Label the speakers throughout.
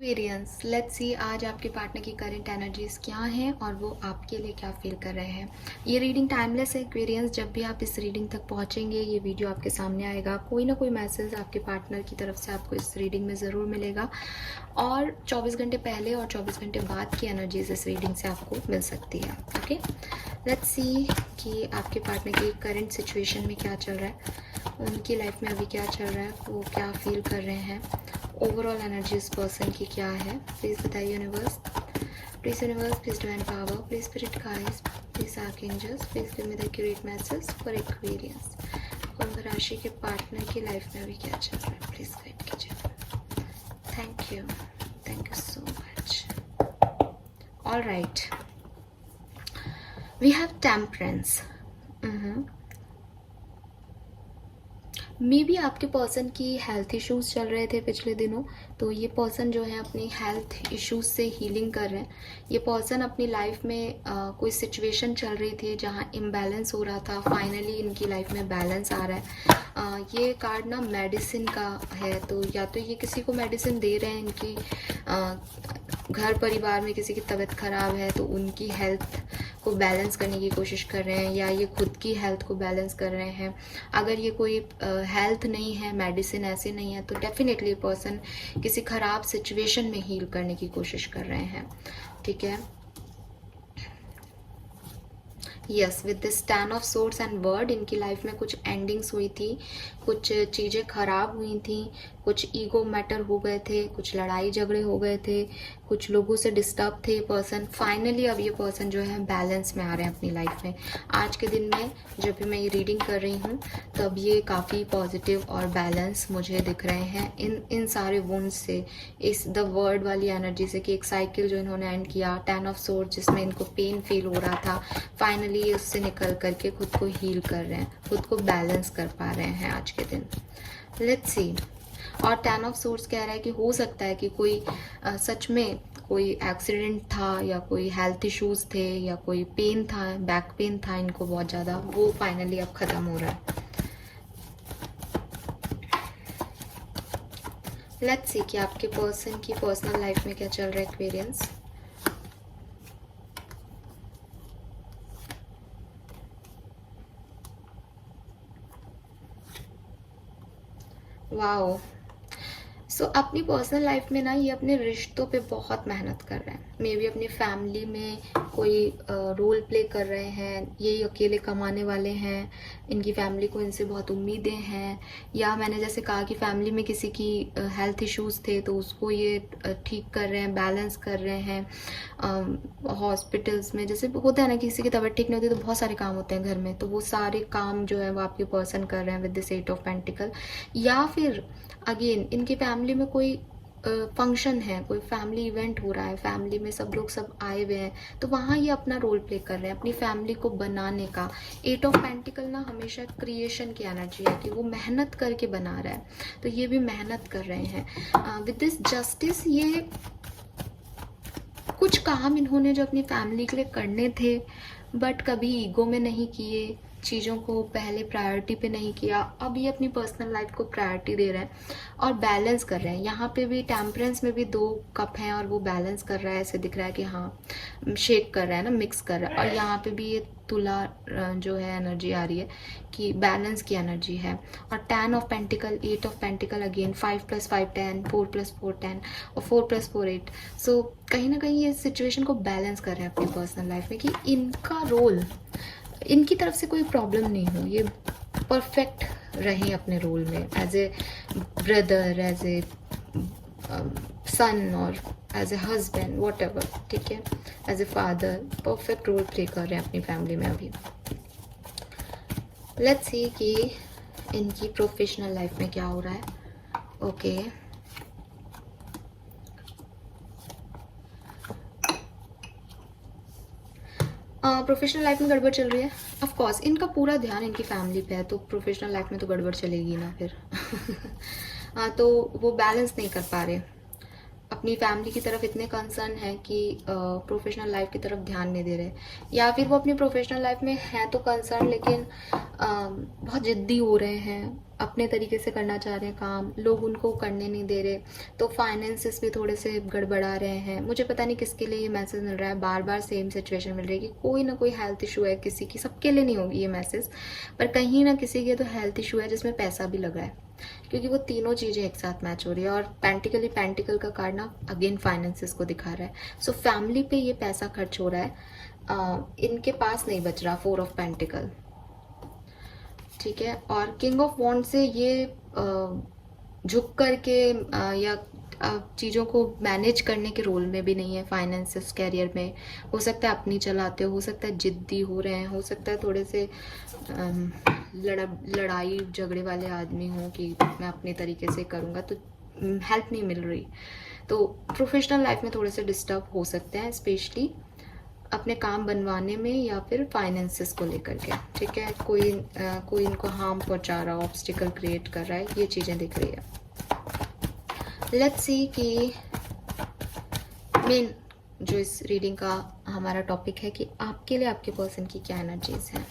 Speaker 1: Experience let's see आज आपके partner की करंट एनर्जीज क्या हैं और वो आपके लिए क्या फील कर रहे हैं। ये रीडिंग टाइमलेस है एक्सपीरियंस। जब भी आप इस रीडिंग तक पहुंचेंगे ये वीडियो आपके सामने आएगा, कोई ना कोई मैसेज आपके पार्टनर की तरफ से आपको इस रीडिंग में ज़रूर मिलेगा और 24 घंटे पहले और 24 घंटे बाद की एनर्जीज इस रीडिंग से आपको मिल सकती है। ओके, लेट्स सी कि आपके पार्टनर की करंट सिचुएशन में क्या चल रहा है, उनकी लाइफ में अभी क्या चल रहा है, वो क्या फील कर रहे हैं, ओवरऑल एनर्जी इस पर्सन की क्या है। प्लीज़ बताइए universe, please universe, please divine power, please spirit guides, please archangels, please give me the accurate message for experience. कुंभ राशि के पार्टनर की लाइफ में अभी क्या चल रहा है, प्लीज़ गाइड कीजिए। Thank you so much. All right, we have temperance. Maybe आपके पर्सन की हेल्थ इश्यूज चल रहे थे पिछले दिनों, तो ये पर्सन जो है अपनी हेल्थ इश्यूज से हीलिंग कर रहे हैं। ये पर्सन अपनी लाइफ में कोई सिचुएशन चल रही थी जहाँ इम्बैलेंस हो रहा था, फाइनली इनकी लाइफ में बैलेंस आ रहा है। ये कार्ड ना मेडिसिन का है, तो या तो ये किसी को मेडिसिन दे रहे हैं, इनकी घर परिवार में किसी की तबीयत खराब है तो उनकी हेल्थ को बैलेंस करने की कोशिश कर रहे हैं, या ये खुद की हेल्थ को बैलेंस कर रहे हैं। अगर ये कोई हेल्थ नहीं है, मेडिसिन ऐसे नहीं है, तो डेफिनेटली पर्सन किसी खराब सिचुएशन में हील करने की कोशिश कर रहे हैं। ठीक है, yes, with this 10 of swords and word, इनकी लाइफ में कुछ एंडिंग्स हुई थी, कुछ चीज़ें खराब हुई थी, कुछ ईगो मैटर हो गए थे, कुछ लड़ाई झगड़े हो गए थे, कुछ लोगों से डिस्टर्ब थे पर्सन। फाइनली अब ये पर्सन जो है बैलेंस में आ रहे हैं अपनी लाइफ में। आज के दिन में जब भी मैं ये रीडिंग कर रही हूँ तब ये काफ़ी पॉजिटिव और बैलेंस मुझे दिख रहे हैं इन सारे वुंड से, इस द वर्ड वाली एनर्जी से, कि एक साइकिल जो इन्होंने एंड किया 10 ऑफ सोर्ड जिसमें इनको पेन फील हो रहा था, फाइनली उससे निकल करके खुद को हील कर रहे हैं, खुद को बैलेंस कर पा रहे हैं आज के दिन। Let's see. और 10 ऑफ सोर्ड्स कह रहा है कि हो सकता है कि कोई सच में कोई एक्सीडेंट था, या कोई हेल्थ इश्यूज थे, या कोई पेन था, बैक पेन था इनको बहुत ज़्यादा, वो फाइनली अब ख़त्म हो रहा है। लेट्स सी कि आपके पर्सन की पर्सनल लाइफ में क्या चल रहा है एक्सपीरियंस। वाओ, सो अपनी पर्सनल लाइफ में ना ये अपने रिश्तों पे बहुत मेहनत कर रहे हैं। मे बी अपनी फैमिली में कोई रोल प्ले कर रहे हैं, ये अकेले कमाने वाले हैं, इनकी फैमिली को इनसे बहुत उम्मीदें हैं, या मैंने जैसे कहा कि फैमिली में किसी की हेल्थ इश्यूज थे तो उसको ये ठीक कर रहे हैं, बैलेंस कर रहे हैं। हॉस्पिटल्स में जैसे होता है ना, किसी की तबीयत ठीक नहीं होती तो बहुत सारे काम होते हैं घर में, तो वो सारे काम जो है वो आपके पर्सन कर रहे हैं विद दिस 8 ऑफ पेंटिकल। या फिर अगेन इनकी फैमिली में कोई फंक्शन है, कोई फैमिली इवेंट हो रहा है, फैमिली में सब लोग सब आए हुए हैं, तो वहाँ ये अपना रोल प्ले कर रहे हैं अपनी फैमिली को बनाने का। 8 ऑफ पेंटिकल ना हमेशा क्रिएशन की एनर्जी है कि वो मेहनत करके बना रहा है, तो ये भी मेहनत कर रहे हैं। विद दिस जस्टिस, ये कुछ काम इन्होंने जो अपनी फैमिली के लिए करने थे बट कभी ईगो में नहीं किए, चीज़ों को पहले प्रायोरिटी पे नहीं किया, अब ये अपनी पर्सनल लाइफ को प्रायोरिटी दे रहे हैं और बैलेंस कर रहे हैं। यहाँ पे भी टेम्परेंस में भी 2 कप हैं और वो बैलेंस कर रहा है, ऐसे दिख रहा है कि हाँ शेक कर रहा है ना, मिक्स कर रहा है। और यहाँ पे भी ये तुला जो है एनर्जी आ रही है कि बैलेंस की एनर्जी है। और 10 of pentacle, 8 of pentacle, again 5 + 5 10, 4 + 4 10 और 4 + 4 8। सो कहीं ना कहीं ये सिचुएशन को बैलेंस कर रहे हैं अपनी पर्सनल लाइफ में कि इनका रोल, इनकी तरफ से कोई प्रॉब्लम नहीं हो, ये परफेक्ट रहें अपने रोल में, as a brother, as a son, और as a husband, whatever. ठीक है, as a father perfect role play कर रहे हैं अपनी फैमिली में अभी। लेट्स सी कि इनकी प्रोफेशनल लाइफ में क्या हो रहा है। ओके, प्रोफेशनल लाइफ में गड़बड़ चल रही है। ऑफ कोर्स इनका पूरा ध्यान इनकी फैमिली पे है, तो प्रोफेशनल लाइफ में तो गड़बड़ चलेगी ना फिर। तो वो बैलेंस नहीं कर पा रहे, अपनी फैमिली की तरफ इतने कंसर्न है कि प्रोफेशनल लाइफ की तरफ ध्यान नहीं दे रहे, या फिर वो अपनी प्रोफेशनल लाइफ में है तो कंसर्न लेकिन बहुत जिद्दी हो रहे हैं, अपने तरीके से करना चाह रहे हैं काम, लोग उनको करने नहीं दे रहे, तो फाइनेंसेस भी थोड़े से गड़बड़ा रहे हैं। मुझे पता नहीं किसके लिए ये मैसेज मिल रहा है, बार बार सेम सिचुएशन मिल रही है कि कोई ना कोई हेल्थ इशू है किसी की, सबके लिए नहीं होगी ये मैसेज, पर कहीं ना किसी के तो हेल्थ इशू है जिसमें पैसा भी लग रहा है, क्योंकि वो तीनों चीज़ें एक साथ मैच हो रही है। और पेंटिकल का कार्ड ना अगेन फाइनेंसेस को दिखा रहा है। सो फैमिली पे ये पैसा खर्च हो रहा है, इनके पास नहीं बच रहा 4 ऑफ पेंटिकल, ठीक है। और किंग ऑफ वॉन्ड से ये झुक करके या चीज़ों को मैनेज करने के रोल में भी नहीं है फाइनेंसेस कैरियर में। हो सकता है अपनी चलाते हो सकता है जिद्दी हो रहे हैं, हो सकता है थोड़े से लड़ाई झगड़े वाले आदमी हों कि मैं अपने तरीके से करूँगा तो हेल्प नहीं मिल रही। तो प्रोफेशनल लाइफ में थोड़े से डिस्टर्ब हो सकते हैं, स्पेशली अपने काम बनवाने में या फिर फाइनेंसेस को लेकर के, ठीक है। कोई इनको हार्म पहुंचा रहा, ऑब्स्टिकल क्रिएट कर रहा है, ये चीज़ें दिख रही है। लेट्स सी कि मेन जो इस रीडिंग का हमारा टॉपिक है कि आपके लिए आपके पर्सन की क्या एनर्जीज हैं,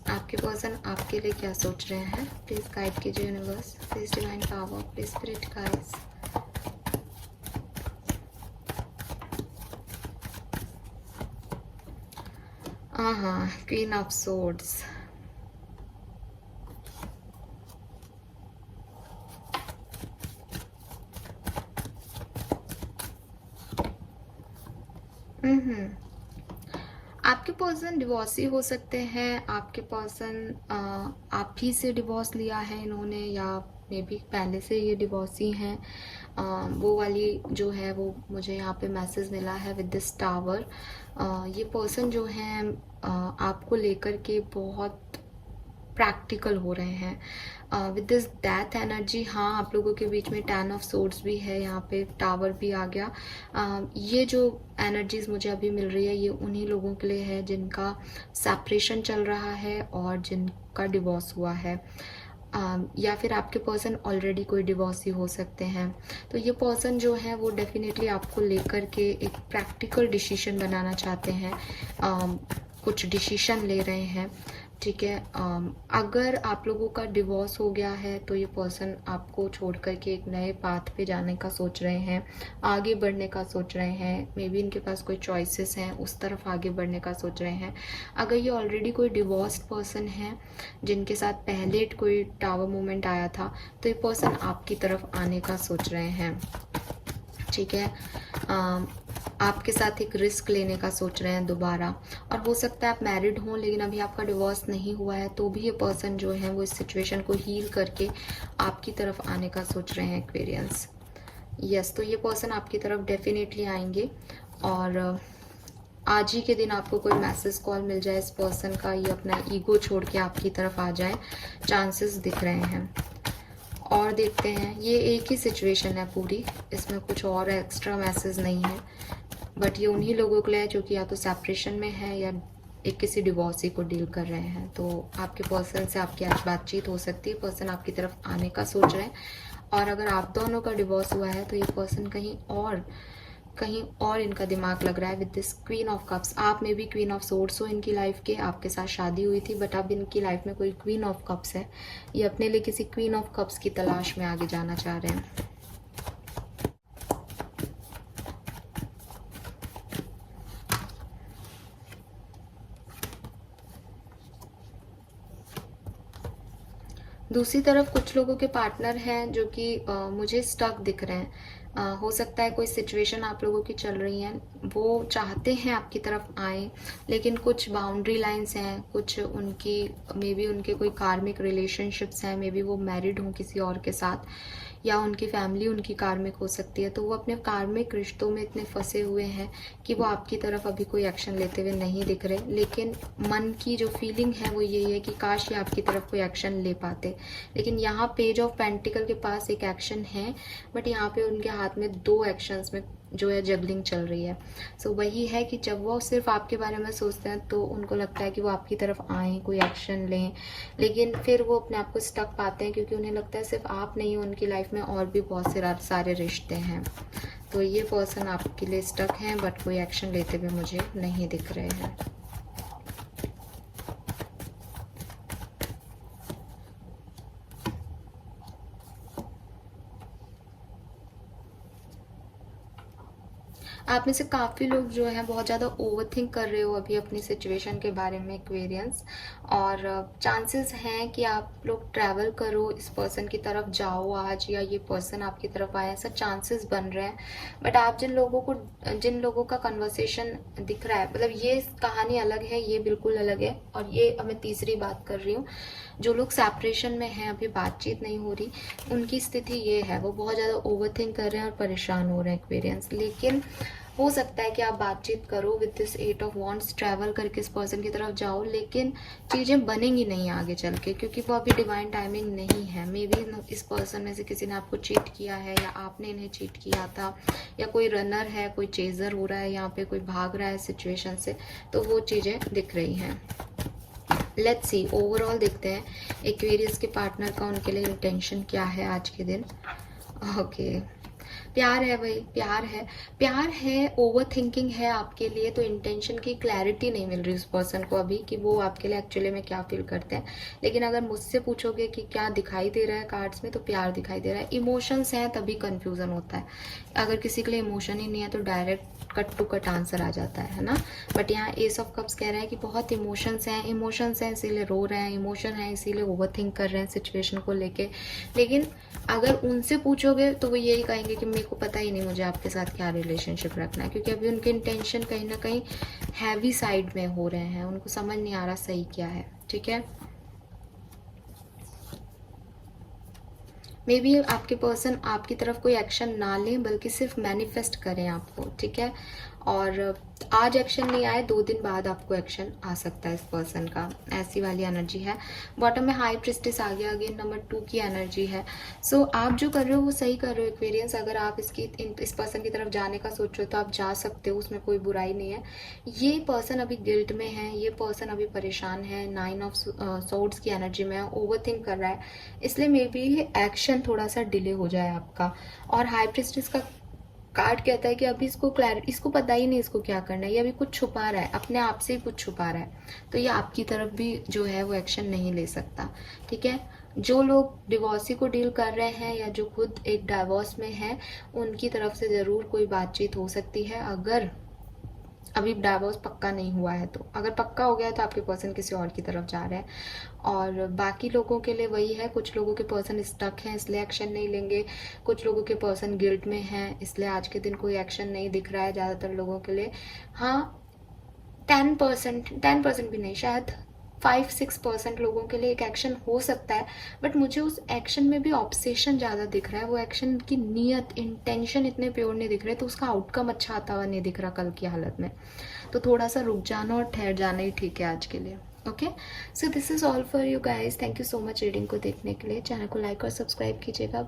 Speaker 1: आपके पर्सन आपके लिए क्या सोच रहे हैं। प्लीज गाइड कीजिए universe, please divine power, please spirit guides. हाँ, क्वीन ऑफ सोर्ड्स, आपके पर्सन डिवोर्सी हो सकते हैं, आपके पर्सन आप ही से डिवोर्स लिया है इन्होंने, या मे बी पहले से ये डिवोर्सी हैं। वो वाली जो है वो मुझे यहाँ पे मैसेज मिला है विद दिस टावर। ये पर्सन जो है आपको लेकर के बहुत प्रैक्टिकल हो रहे हैं विद दिस डेथ एनर्जी। हाँ, आप लोगों के बीच में 10 ऑफ सोर्ड्स भी है, यहाँ पे टावर भी आ गया। ये जो एनर्जीज मुझे अभी मिल रही है ये उन्हीं लोगों के लिए है जिनका सेपरेशन चल रहा है और जिनका डिवोर्स हुआ है, या फिर आपके पर्सन ऑलरेडी कोई डिवोर्सी हो सकते हैं। तो ये पर्सन जो है वो डेफिनेटली आपको लेकर के एक प्रैक्टिकल डिसीजन बनाना चाहते हैं, कुछ डिसीजन ले रहे हैं, ठीक है। अगर आप लोगों का डिवोर्स हो गया है तो ये पर्सन आपको छोड़ करके एक नए पाथ पे जाने का सोच रहे हैं, आगे बढ़ने का सोच रहे हैं। मे बी इनके पास कोई चॉइसेस हैं, उस तरफ आगे बढ़ने का सोच रहे हैं। अगर ये ऑलरेडी कोई डिवोर्स्ड पर्सन है जिनके साथ पहले कोई टावर मूवमेंट आया था तो ये पर्सन आपकी तरफ आने का सोच रहे हैं, ठीक है। आपके साथ एक रिस्क लेने का सोच रहे हैं दोबारा। और हो सकता है आप मैरिड हों लेकिन अभी आपका डिवोर्स नहीं हुआ है, तो भी ये पर्सन जो है वो इस सिचुएशन को हील करके आपकी तरफ आने का सोच रहे हैं, एक्वेरियंस। यस, तो ये पर्सन आपकी तरफ डेफिनेटली आएंगे और आज ही के दिन आपको कोई मैसेज कॉल मिल जाए इस पर्सन का, ये अपना ईगो छोड़ के आपकी तरफ आ जाए, चांसेस दिख रहे हैं। और देखते हैं, ये एक ही सिचुएशन है पूरी, इसमें कुछ और एक्स्ट्रा मैसेज नहीं है, बट ये उन्हीं लोगों के लिए जो कि या तो सेपरेशन में है या एक किसी डिवोर्सी को डील कर रहे हैं। तो आपके पर्सन से आपकी आज बातचीत हो सकती है, पर्सन आपकी तरफ आने का सोच रहे हैं। और अगर आप दोनों का डिवोर्स हुआ है तो ये पर्सन कहीं और इनका दिमाग लग रहा है with this queen of cups. आप में भी क्वीन ऑफ सोर्ड्स हो इनकी लाइफ के, आपके साथ शादी हुई थी बट अब इनकी लाइफ में कोई क्वीन ऑफ कप्स है, ये अपने लिए किसी क्वीन ऑफ कप्स की तलाश में आगे जाना चाह रहे हैं। दूसरी तरफ कुछ लोगों के पार्टनर हैं जो कि मुझे स्टक दिख रहे हैं। हो सकता है कोई सिचुएशन आप लोगों की चल रही है, वो चाहते हैं आपकी तरफ आए लेकिन कुछ बाउंड्री लाइंस हैं, कुछ उनकी मे बी उनके कोई कार्मिक रिलेशनशिप्स हैं, मे बी वो मैरिड हों किसी और के साथ, या उनकी फैमिली उनकी कार्मिक हो सकती है। तो वो अपने कार्मिक रिश्तों में इतने फंसे हुए हैं कि वो आपकी तरफ अभी कोई एक्शन लेते हुए नहीं दिख रहे, लेकिन मन की जो फीलिंग है वो यही है कि काश ये आपकी तरफ कोई एक्शन ले पाते। लेकिन यहाँ पेज ऑफ पेंटिकल के पास एक एक्शन है, बट यहाँ पे उनके हाथ में 2 एक्शंस में जो है जगलिंग चल रही है। सो वही है कि जब वो सिर्फ आपके बारे में सोचते हैं तो उनको लगता है कि वो आपकी तरफ आएँ, कोई एक्शन लें, लेकिन फिर वो अपने आप को स्टक पाते हैं क्योंकि उन्हें लगता है सिर्फ आप नहीं हो, उनकी लाइफ में और भी बहुत से सारे रिश्ते हैं। तो ये पर्सन आपके लिए स्टक हैं बट कोई एक्शन लेते हुए मुझे नहीं दिख रहे हैं। आप में से काफ़ी लोग जो हैं बहुत ज़्यादा ओवरथिंक कर रहे हो अभी अपनी सिचुएशन के बारे में एक्वेरियंस, और चांसेस हैं कि आप लोग ट्रैवल करो, इस पर्सन की तरफ जाओ आज, या ये पर्सन आपकी तरफ आए, ऐसा चांसेस बन रहे हैं। बट आप जिन लोगों का कन्वर्सेशन दिख रहा है, मतलब ये कहानी अलग है, ये बिल्कुल अलग है। और ये अब मैं तीसरी बात कर रही हूँ, जो लोग सेपरेशन में हैं, अभी बातचीत नहीं हो रही, उनकी स्थिति ये है, वो बहुत ज़्यादा ओवरथिंक कर रहे हैं और परेशान हो रहे हैं एक्वेरियंस। लेकिन हो सकता है कि आप बातचीत करो with this 8 of wands, travel करके इस पर्सन की तरफ जाओ, लेकिन चीज़ें बनेंगी नहीं आगे चल के, क्योंकि वो अभी डिवाइन टाइमिंग नहीं है। मे बी इस पर्सन में से किसी ने आपको चीट किया है, या आपने इन्हें चीट किया था, या कोई रनर है, कोई चेजर हो रहा है यहाँ पे, कोई भाग रहा है सिचुएशन से, तो वो चीज़ें दिख रही हैं। लेट्स सी, ओवरऑल देखते हैं एक्वेरियस के पार्टनर का उनके लिए इंटेंशन क्या है आज के दिन। ओके, प्यार है भाई, प्यार है, ओवर थिंकिंग है आपके लिए, तो इंटेंशन की क्लैरिटी नहीं मिल रही उस पर्सन को अभी कि वो आपके लिए एक्चुअली में क्या फील करते हैं। लेकिन अगर मुझसे पूछोगे कि क्या दिखाई दे रहा है कार्ड्स में, तो प्यार दिखाई दे रहा है। इमोशंस हैं तभी कंफ्यूजन होता है, अगर किसी के लिए इमोशन ही नहीं है तो direct cut to cut answer आ जाता है ना। बट यहाँ एस ऑफ कप्स कह रहे हैं कि बहुत इमोशंस हैं इसीलिए रो रहे हैं, इमोशन है इसीलिए ओवर थिंक कर रहे हैं सिचुएशन को लेके। लेकिन अगर उनसे पूछोगे तो वो यही कहेंगे कि मेरे को पता ही नहीं मुझे आपके साथ क्या रिलेशनशिप रखना है, क्योंकि अभी उनके इंटेंशन कहीं ना कहीं हैवी साइड में हो रहे हैं, उनको समझ नहीं आ रहा सही क्या है। ठीक है, मे बी आपके पर्सन आपकी तरफ कोई एक्शन ना लें, बल्कि सिर्फ मैनिफेस्ट करें आपको। ठीक है, और आज एक्शन नहीं आए, 2 दिन बाद आपको एक्शन आ सकता है इस पर्सन का, ऐसी वाली एनर्जी है। बॉटम में हाई प्रिस्टेस आ गया, अगेन नंबर 2 की एनर्जी है। सो आप जो कर रहे हो वो सही कर रहे हो एक्वेरियंस। अगर आप इस पर्सन की तरफ जाने का सोचो तो आप जा सकते हो, उसमें कोई बुराई नहीं है। ये पर्सन अभी गिल्ट में है, ये पर्सन अभी परेशान है, 9 ऑफ सोर्ड्स की एनर्जी में है, ओवरथिंक कर रहा है, इसलिए मे बी एक्शन थोड़ा सा डिले हो जाए आपका। और हाई प्रिस्टेस का कार्ड कहता है कि अभी इसको पता ही नहीं इसको क्या करना है, ये अभी कुछ छुपा रहा है, अपने आप से ही कुछ छुपा रहा है, तो ये आपकी तरफ भी जो है वो एक्शन नहीं ले सकता। ठीक है, जो लोग डिवोर्सी को डील कर रहे हैं या जो खुद एक डाइवोर्स में है, उनकी तरफ से ज़रूर कोई बातचीत हो सकती है, अगर अभी डाइवोर्स पक्का नहीं हुआ है तो। अगर पक्का हो गया है तो आपके पर्सन किसी और की तरफ जा रहे हैं। और बाकी लोगों के लिए वही है, कुछ लोगों के पर्सन स्टक हैं इसलिए एक्शन नहीं लेंगे, कुछ लोगों के पर्सन गिल्ट में हैं इसलिए आज के दिन कोई एक्शन नहीं दिख रहा है ज़्यादातर लोगों के लिए। हाँ, 10% भी नहीं, शायद 5-6% लोगों के लिए एक एक्शन हो सकता है। बट मुझे उस एक्शन में भी ऑब्सेशन ज़्यादा दिख रहा है, वो एक्शन की नीयत, इंटेंशन इतने प्योर नहीं दिख रहे, तो उसका आउटकम अच्छा आता हुआ नहीं दिख रहा कल की हालत में। तो थोड़ा सा रुक जाना और ठहर जाना ही ठीक है आज के लिए। Okay, so this is all for you guys. Thank you so much reading को देखने के लिए। चैनल को लाइक और सब्सक्राइब कीजिएगा।